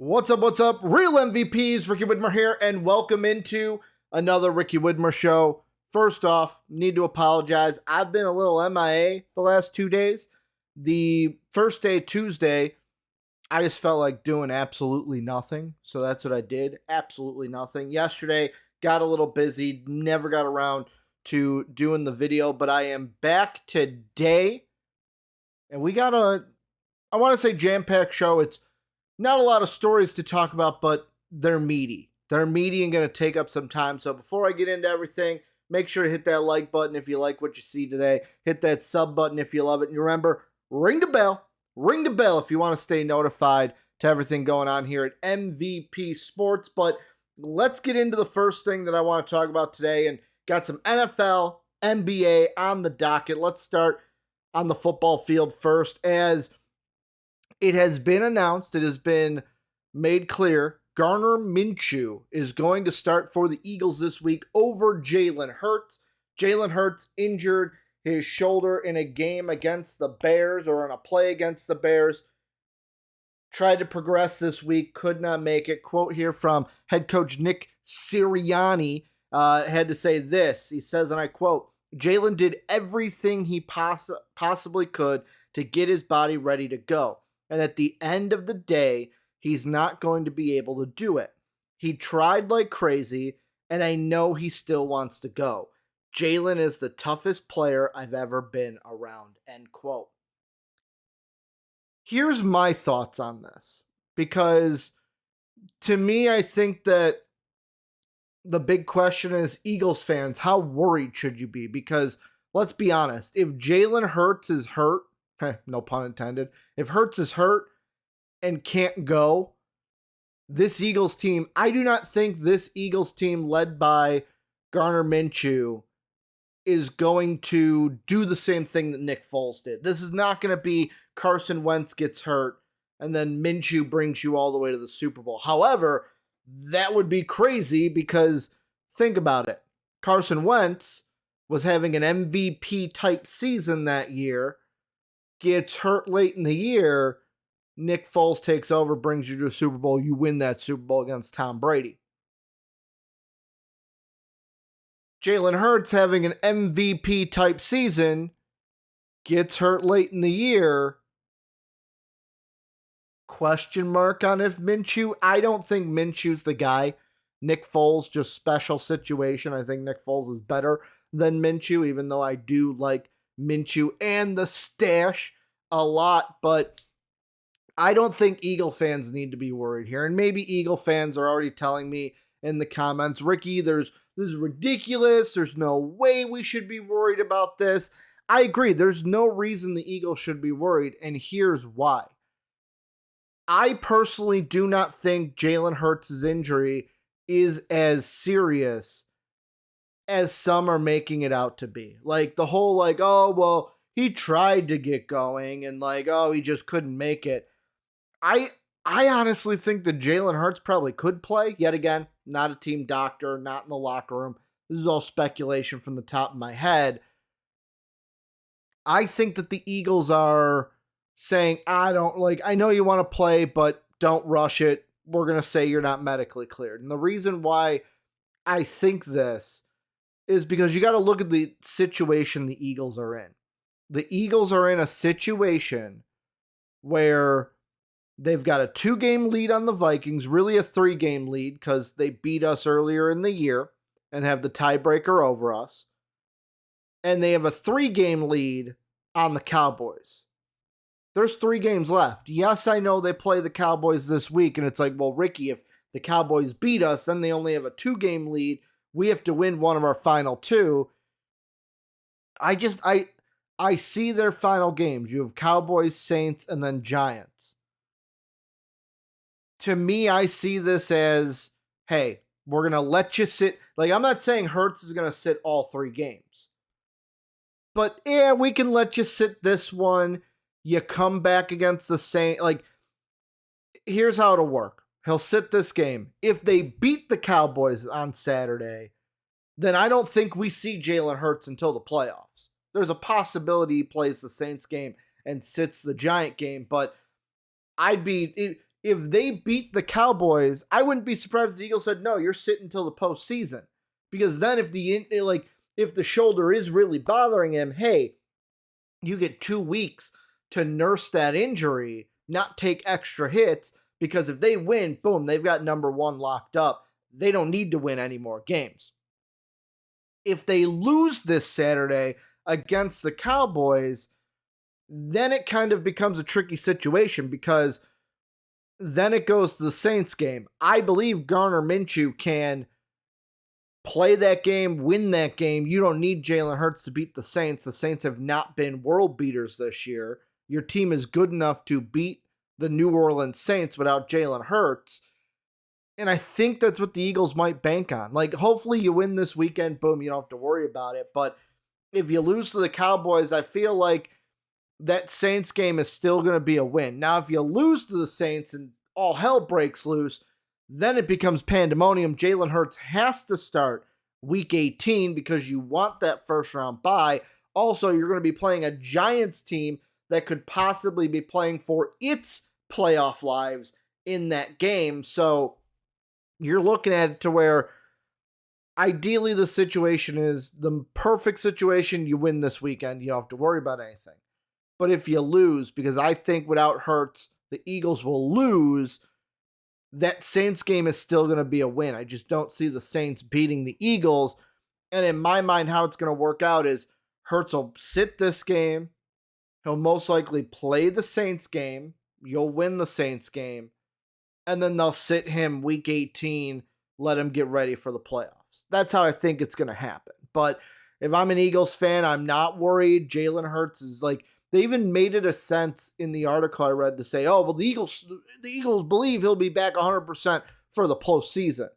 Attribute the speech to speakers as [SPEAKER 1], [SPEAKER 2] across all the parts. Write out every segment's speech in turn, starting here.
[SPEAKER 1] What's up? What's up? Real MVPs, Ricky Widmer here, and welcome into another Ricky Widmer show. First off, need to apologize. I've been a little MIA the last 2 days. The first day, Tuesday, I just felt like doing absolutely nothing. So that's what I did. Absolutely nothing. Yesterday, got a little busy, never got around to doing the video, but I am back today. And we got I want to say jam-packed show. It's not a lot of stories to talk about, but they're meaty. They're meaty and going to take up some time. So before I get into everything, make sure to hit that like button if you like what you see today. Hit that sub button if you love it. And remember, ring the bell. Ring the bell if you want to stay notified to everything going on here at MVP Sports. But let's get into the first thing that I want to talk about today. And got some NFL, NBA on the docket. Let's start on the football field first, as it has been announced, it has been made clear, Gardner Minshew is going to start for the Eagles this week over Jalen Hurts. Jalen Hurts injured his shoulder in a game against the Bears, or in a play against the Bears. Tried to progress this week, could not make it. Quote here from head coach Nick Sirianni had to say this. He says, and I quote, "Jalen did everything he possibly could to get his body ready to go. And at the end of the day, he's not going to be able to do it. He tried like crazy, and I know he still wants to go. Jalen is the toughest player I've ever been around," end quote. Here's my thoughts on this, because to me, I think that the big question is, Eagles fans, how worried should you be? Because let's be honest, if Jalen Hurts is hurt, no pun intended, if Hurts is hurt and can't go, this Eagles team, I do not think this Eagles team led by Gardner Minshew is going to do the same thing that Nick Foles did. This is not going to be Carson Wentz gets hurt and then Minshew brings you all the way to the Super Bowl. However, that would be crazy, because think about it. Carson Wentz was having an MVP type season that year, gets hurt late in the year, Nick Foles takes over, brings you to a Super Bowl, you win that Super Bowl against Tom Brady. Jalen Hurts having an MVP type season, gets hurt late in the year, question mark on if Minshew, I don't think Minshew's the guy. Nick Foles, just special situation. I think Nick Foles is better than Minshew, even though I do like Minshew and the stash a lot, but I don't think Eagle fans need to be worried here. And maybe Eagle fans are already telling me in the comments, Ricky, this is ridiculous. There's no way we should be worried about this. I agree. There's no reason the Eagles should be worried, and here's why. I personally do not think Jalen Hurts' injury is as serious as some are making it out to be. Like the whole oh, well, he tried to get going and oh, he just couldn't make it. I honestly think that Jalen Hurts probably could play. Yet again, not a team doctor, not in the locker room. This is all speculation from the top of my head. I think that the Eagles are saying, I know you want to play, but don't rush it. We're going to say you're not medically cleared. And the reason why I think this is because you got to look at the situation the Eagles are in. The Eagles are in a situation where they've got a 2-game lead on the Vikings, really a 3-game lead because they beat us earlier in the year and have the tiebreaker over us. And they have a 3-game lead on the Cowboys. There's 3 games left. Yes, I know they play the Cowboys this week, and it's well, Ricky, if the Cowboys beat us, then they only have a 2-game lead. We have to win one of our final 2. I see their final games. You have Cowboys, Saints, and then Giants. To me, I see this as, hey, we're going to let you sit. I'm not saying Hurts is going to sit all 3 games. But, yeah, we can let you sit this one. You come back against the Saints. Here's how it'll work. He'll sit this game. If they beat the Cowboys on Saturday, then I don't think we see Jalen Hurts until the playoffs. There's a possibility he plays the Saints game and sits the Giant game, but if they beat the Cowboys, I wouldn't be surprised if the Eagles said, no, you're sitting until the postseason. Because then if the shoulder is really bothering him, hey, you get 2 weeks to nurse that injury, not take extra hits, because if they win, boom, they've got number 1 locked up. They don't need to win any more games. If they lose this Saturday against the Cowboys, then it kind of becomes a tricky situation, because then it goes to the Saints game. I believe Gardner Minshew can play that game, win that game. You don't need Jalen Hurts to beat the Saints. The Saints have not been world beaters this year. Your team is good enough to beat the New Orleans Saints without Jalen Hurts. And I think that's what the Eagles might bank on. Like, hopefully you win this weekend. Boom, you don't have to worry about it. But if you lose to the Cowboys, I feel like that Saints game is still going to be a win. Now, if you lose to the Saints and all hell breaks loose, then it becomes pandemonium. Jalen Hurts has to start week 18 because you want that first round bye. Also, you're going to be playing a Giants team that could possibly be playing for its playoff lives in that game. So you're looking at it to where ideally the situation is the perfect situation. You win this weekend. You don't have to worry about anything. But if you lose, because I think without Hurts, the Eagles will lose, that Saints game is still going to be a win. I just don't see the Saints beating the Eagles. And in my mind, how it's going to work out is Hurts will sit this game. He'll most likely play the Saints game. You'll win the Saints game. And then they'll sit him week 18, let him get ready for the playoffs. That's how I think it's going to happen. But if I'm an Eagles fan, I'm not worried. Jalen Hurts is like, they even made it a sense in the article I read to say, oh, well, the Eagles believe he'll be back 100% for the postseason.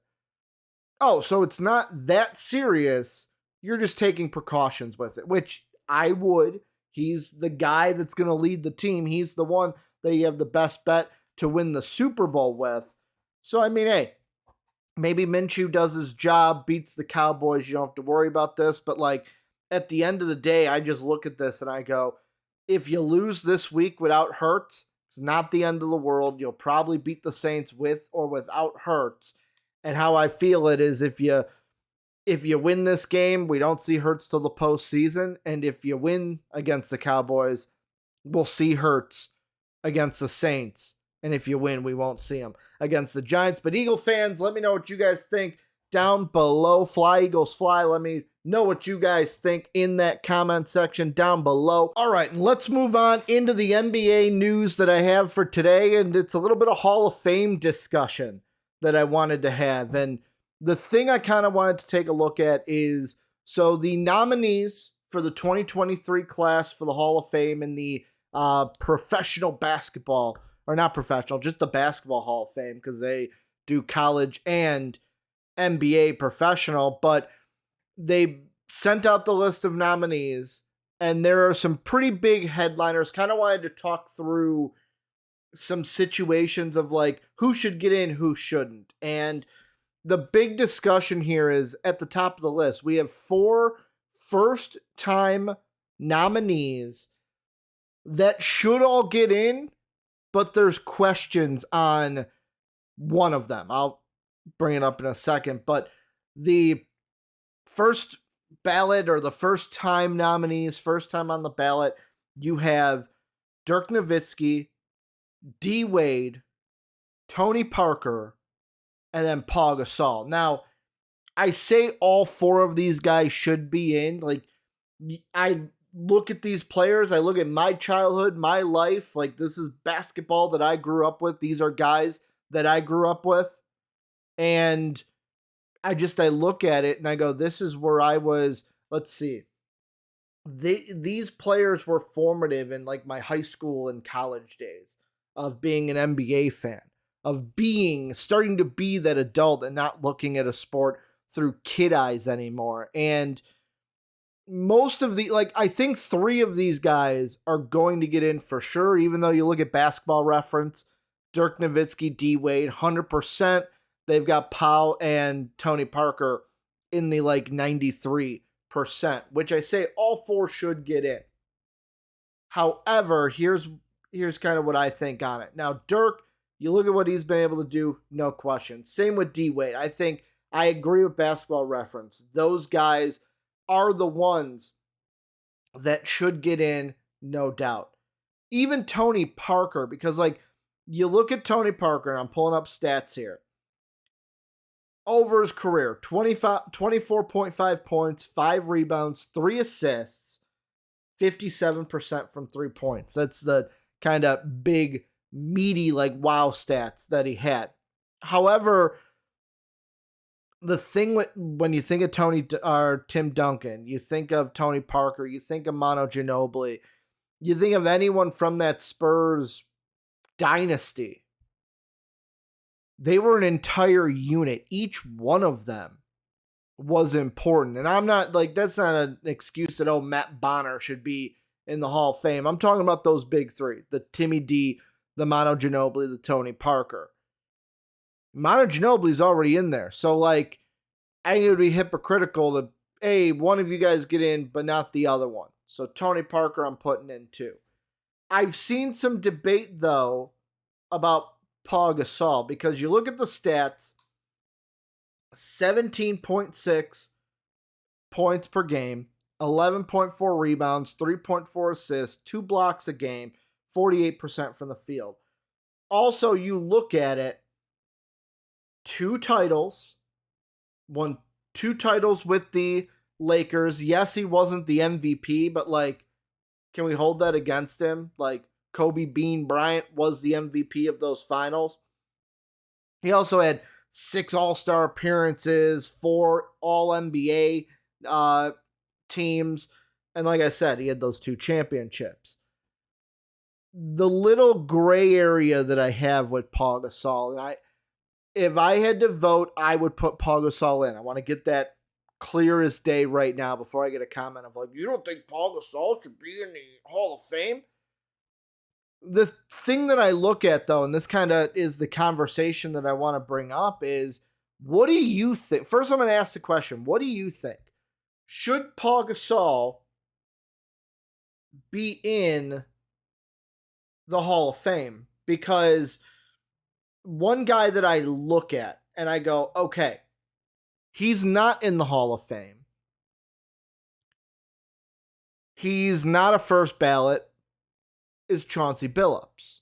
[SPEAKER 1] Oh, so it's not that serious. You're just taking precautions with it, which I would. He's the guy that's going to lead the team. He's the one that you have the best bet to win the Super Bowl with. So, I mean, hey, maybe Minshew does his job, beats the Cowboys. You don't have to worry about this. But, like, at the end of the day, I just look at this and I go, if you lose this week without Hurts, it's not the end of the world. You'll probably beat the Saints with or without Hurts. And how I feel it is if you win this game, we don't see Hurts till the postseason. And if you win against the Cowboys, we'll see Hurts against the Saints. And if you win, we won't see him against the Giants. But Eagle fans, let me know what you guys think down below. Fly, Eagles, fly. Let me know what you guys think in that comment section down below. All right, let's move on into the NBA news that I have for today. And it's a little bit of Hall of Fame discussion that I wanted to have. And the thing I kind of wanted to take a look at is, so the nominees for the 2023 class for the Hall of Fame in the professional basketball, or not professional, just the basketball Hall of Fame, because they do college and NBA professional, but they sent out the list of nominees, and there are some pretty big headliners. Kind of wanted to talk through some situations of like who should get in, who shouldn't. And the big discussion here is at the top of the list, we have 4 first-time nominees that should all get in, but there's questions on one of them. I'll bring it up in a second, but the first ballot, or the first time nominees, first time on the ballot, you have Dirk Nowitzki, D. Wade, Tony Parker, and then Pau Gasol. Now, I say all 4 of these guys should be in. Like, I look at these players, I look at my childhood, my life, like this is basketball that I grew up with. These are guys that I grew up with. And I look at it and I go, this is where I was. Let's see. These players were formative in like my high school and college days of being an NBA fan, of starting to be that adult and not looking at a sport through kid eyes anymore. And most of I think 3 of these guys are going to get in for sure, even though you look at Basketball Reference, Dirk Nowitzki, D. Wade, 100%. They've got Pau and Tony Parker in the 93%, which I say all 4 should get in. However, here's kind of what I think on it. Now, Dirk, You look at what he's been able to do, no question. Same with D Wade. I think I agree with Basketball Reference. Those guys are the ones that should get in, no doubt. Even Tony Parker, because like you look at Tony Parker, and I'm pulling up stats here. Over his career, 24.5 points, 5 rebounds, 3 assists, 57% from 3 points. That's the kind of big, meaty, like wow stats that he had. However, the thing when you think of Tim Duncan, you think of Tony Parker, you think of Manu Ginobili, you think of anyone from that Spurs dynasty. They were an entire unit. Each one of them was important. And I'm not like, that's not an excuse that, oh, Matt Bonner should be in the Hall of Fame. I'm talking about those big three, the Timmy D, the Manu Ginobili, the Tony Parker. Manu Ginobili's already in there. So, like, I think it would be hypocritical to, hey, one of you guys get in, but not the other one. So, Tony Parker, I'm putting in too. I've seen some debate, though, about Pau Gasol, because you look at the stats, 17.6 points per game, 11.4 rebounds, 3.4 assists, 2 blocks a game, 48% from the field. Also, you look at it, 2 titles, won 2 titles with the Lakers. Yes, he wasn't the MVP, but like, can we hold that against him? Like, Kobe Bean Bryant was the MVP of those finals. He also had 6 All-Star appearances, 4 All-NBA teams, and like I said, he had those 2 championships. The little gray area that I have with Pau Gasol, and if I had to vote, I would put Pau Gasol in. I want to get that clear as day right now before I get a comment of like, you don't think Pau Gasol should be in the Hall of Fame? The thing that I look at, though, and this kind of is the conversation that I want to bring up, is what do you think? First, I'm going to ask the question, what do you think? Should Pau Gasol be in the Hall of Fame? Because one guy that I look at and I go, okay, he's not in the Hall of Fame. He's not a first ballot. Is Chauncey Billups.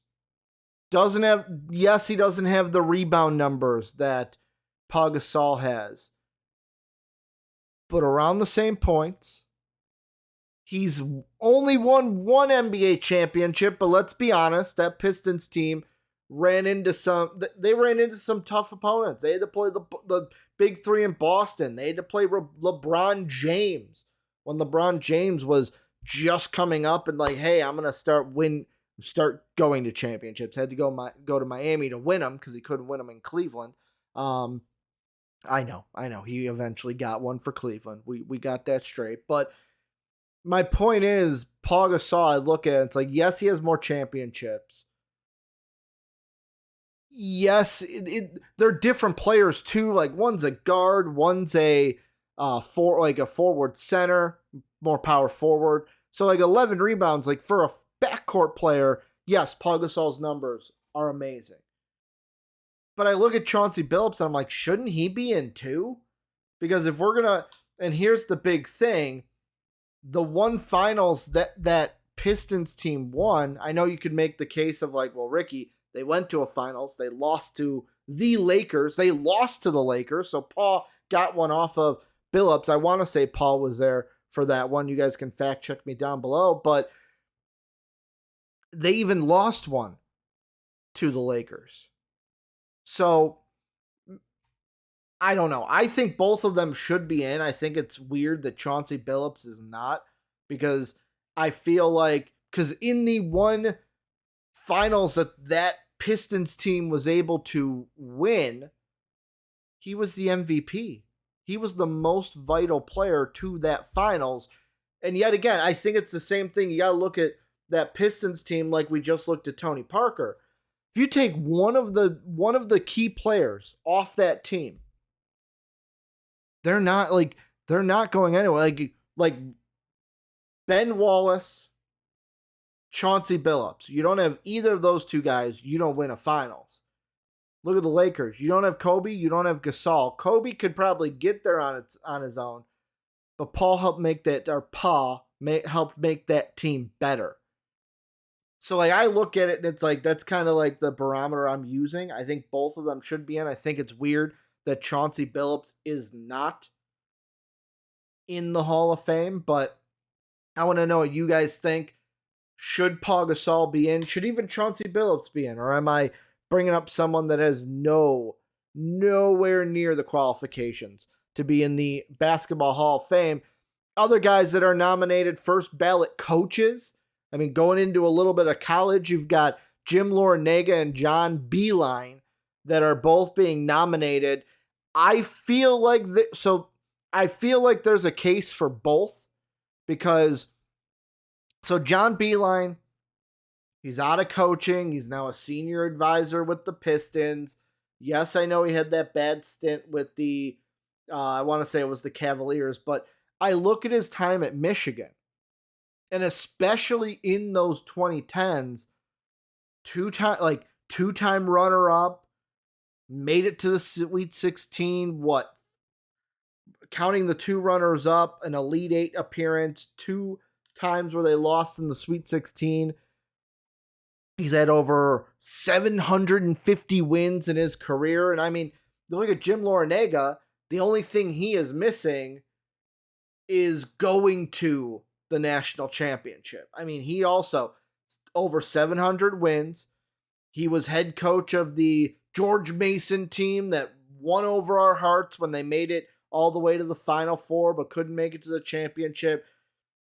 [SPEAKER 1] He doesn't have the rebound numbers that Pau Gasol has. But around the same points. He's only won 1 NBA championship, but let's be honest, that Pistons team ran into some tough opponents. They had to play the big 3 in Boston. They had to play LeBron James when LeBron James was just coming up and like, hey, I'm gonna start going to championships. Had to go to Miami to win them because he couldn't win them in Cleveland. I know. He eventually got one for Cleveland. We got that straight. But my point is, Pau Gasol, I look at it, it's like, yes, he has more championships. Yes, they're different players too. Like, one's a guard, one's a forward center, more power forward. So like 11 rebounds, like for a backcourt player, yes, Pau Gasol's numbers are amazing. But I look at Chauncey Billups and I'm like, shouldn't he be in too? Because if we're gonna, and here's the big thing, the one finals that Pistons team won, I know you could make the case of like, well, Ricky, they went to a finals, they lost to the Lakers, so Paul got one off of Billups. I want to say Paul was there for that one. You guys can fact check me down below, but they even lost one to the Lakers. So I don't know. I think both of them should be in. I think it's weird that Chauncey Billups is not, because I feel like, because in the one finals that Pistons team was able to win, he was the MVP. He was the most vital player to that finals. And yet again, I think it's the same thing. You got to look at that Pistons team like we just looked at Tony Parker. If you take one of the key players off that team, they're not going anywhere. Like Ben Wallace, Chauncey Billups. You don't have either of those two guys, you don't win a finals. Look at the Lakers. You don't have Kobe. You don't have Gasol. Kobe could probably get there on his own, but Paul helped make helped make that team better. So like I look at it and it's like that's kind of like the barometer I'm using. I think both of them should be in. I think it's weird that Chauncey Billups is not in the Hall of Fame, but I want to know what you guys think. Should Pau Gasol be in? Should even Chauncey Billups be in? Or am I bringing up someone that has nowhere near the qualifications to be in the Basketball Hall of Fame? Other guys that are nominated, first ballot coaches. I mean, going into a little bit of college, you've got Jim Larrañaga and John Beilein that are both being nominated. I feel like there's a case for both because John Beilein, he's out of coaching. He's now a senior advisor with the Pistons. Yes, I know he had that bad stint with the, I want to say it was the Cavaliers, but I look at his time at Michigan, and especially in those 2010s, two-time runner-up, made it to the Sweet 16, counting the two runners-up, an Elite Eight appearance, 2 times where they lost in the Sweet 16. He's had over 750 wins in his career. And I mean, you look at Jim Larrañaga, the only thing he is missing is going to the national championship. I mean, he also over 700 wins. He was head coach of the George Mason team that won over our hearts when they made it all the way to the Final Four, but couldn't make it to the championship.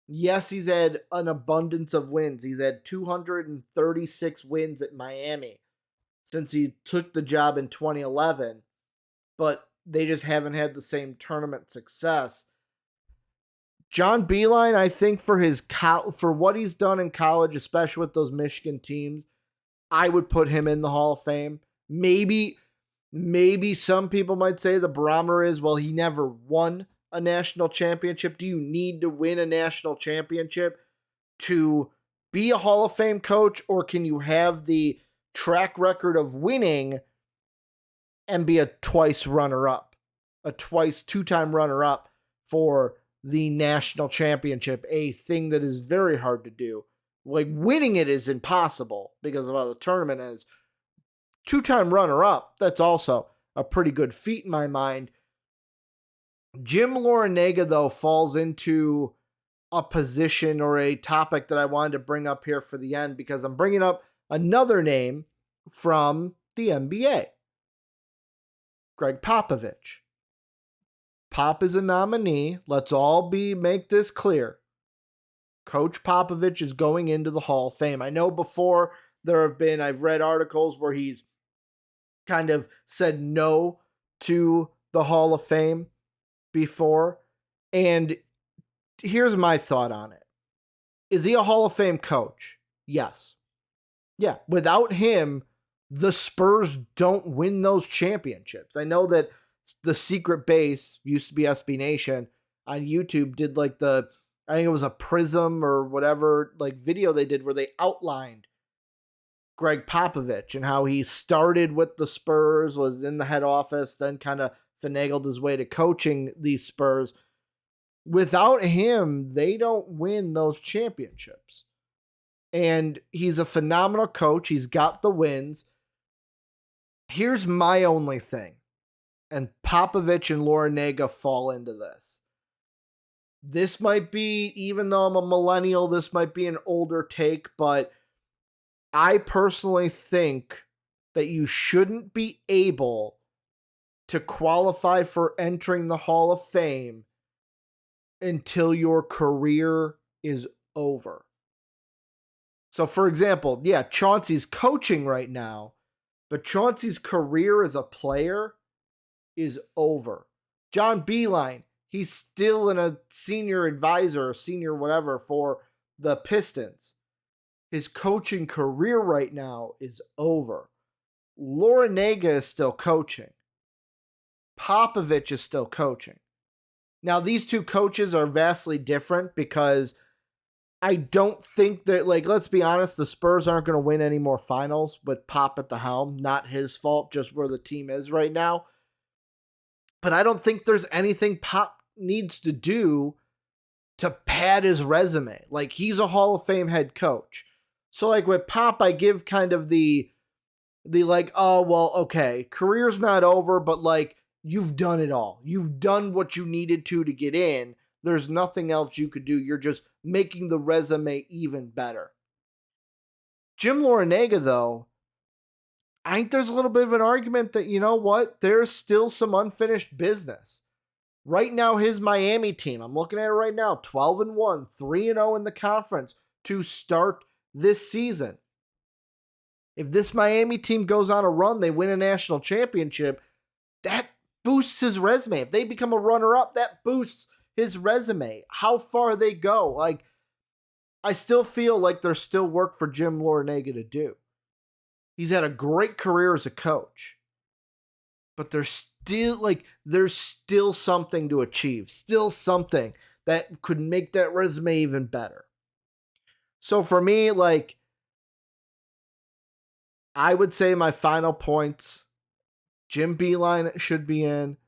[SPEAKER 1] Yes, he's had an abundance of wins. He's had 236 wins at Miami since he took the job in 2011, but they just haven't had the same tournament success. John Beilein, I think for what he's done in college, especially with those Michigan teams, I would put him in the Hall of Fame. Maybe some people might say the barometer is, well, he never won a national championship. Do you need to win a national championship to be a Hall of Fame coach, or can you have the track record of winning and be a two-time runner-up for the national championship, a thing that is very hard to do. Like, winning it is impossible because of how the tournament is. Two-time runner-up, that's also a pretty good feat in my mind. Jim Larrañaga, though, falls into a position or a topic that I wanted to bring up here for the end because I'm bringing up another name from the NBA. Greg Popovich. Pop is a nominee. Let's all make this clear. Coach Popovich is going into the Hall of Fame. I know before I've read articles where he's kind of said no to the Hall of Fame before. And here's my thought on it. Is he a Hall of Fame coach? Yes. Yeah. Without him, the Spurs don't win those championships. I know that the Secret Base, used to be SB Nation, on YouTube did I think it was a Prism or whatever, video they did where they outlined Greg Popovich and how he started with the Spurs, was in the head office, then kind of finagled his way to coaching these Spurs. Without him, they don't win those championships. And he's a phenomenal coach. He's got the wins. Here's my only thing. And Popovich and Larrañaga fall into this. This might be, even though I'm a millennial, this might be an older take, but I personally think that you shouldn't be able to qualify for entering the Hall of Fame until your career is over. So, for example, yeah, Chauncey's coaching right now, but Chauncey's career as a player is over. John Beilein, he's still a senior advisor, senior whatever, for the Pistons. His coaching career right now is over. Larrañaga is still coaching. Popovich is still coaching. Now, these two coaches are vastly different because I don't think that, like, let's be honest, the Spurs aren't going to win any more finals with Pop at the helm. Not his fault, just where the team is right now. But I don't think there's anything Pop needs to do to pad his resume. Like, he's a Hall of Fame head coach. So, like, with Pop, I give kind of the like, oh, well, okay, career's not over, but, like, you've done it all. You've done what you needed to get in. There's nothing else you could do. You're just making the resume even better. Jim Larrañaga, though, I think there's a little bit of an argument that, you know what, there's still some unfinished business. Right now, his Miami team, I'm looking at it right now, 12-1, 3-0 in the conference to start this season. If this Miami team goes on a run, they win a national championship, that boosts his resume. If they become a runner-up, that boosts his resume. How far they go. Like, I still feel like there's still work for Jim Larrañaga to do. He's had a great career as a coach. But there's still something to achieve. Still something that could make that resume even better. So for me, like, I would say my final points, Jim Beeline should be in.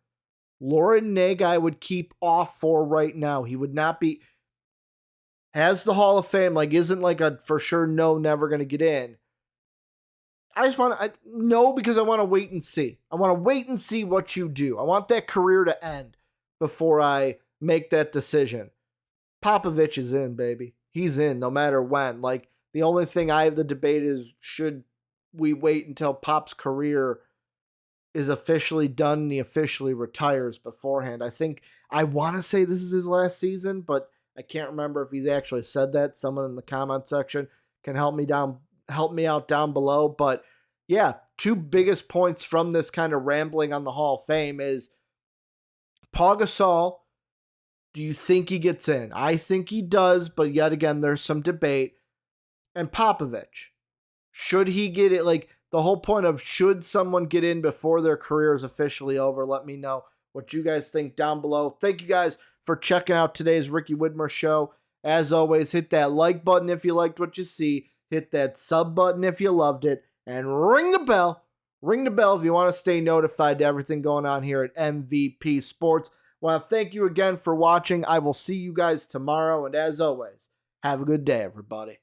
[SPEAKER 1] Larrañaga I would keep off for right now. He would not be, has the Hall of Fame, like, isn't like a for sure no, never going to get in. I just want to, no, because I want to wait and see. I want to wait and see what you do. I want that career to end before I make that decision. Popovich is in, baby. He's in no matter when. Like, the only thing I have the debate is, should we wait until Pop's career is officially done and he officially retires beforehand? I think, I want to say this is his last season, but I can't remember if he's actually said that. Someone in the comment section can help me out down below. But yeah, two biggest points from this kind of rambling on the Hall of Fame is Pau Gasol. Do you think he gets in? I think he does, but yet again, there's some debate. And Popovich, should he get it? Like, the whole point of, should someone get in before their career is officially over? Let me know what you guys think down below. Thank you guys for checking out today's Ricky Widmer show. As always, hit that like button if you liked what you see. Hit that sub button if you loved it. And ring the bell. Ring the bell if you want to stay notified to everything going on here at MVP Sports. I want to thank you again for watching. I will see you guys tomorrow. And as always, have a good day, everybody.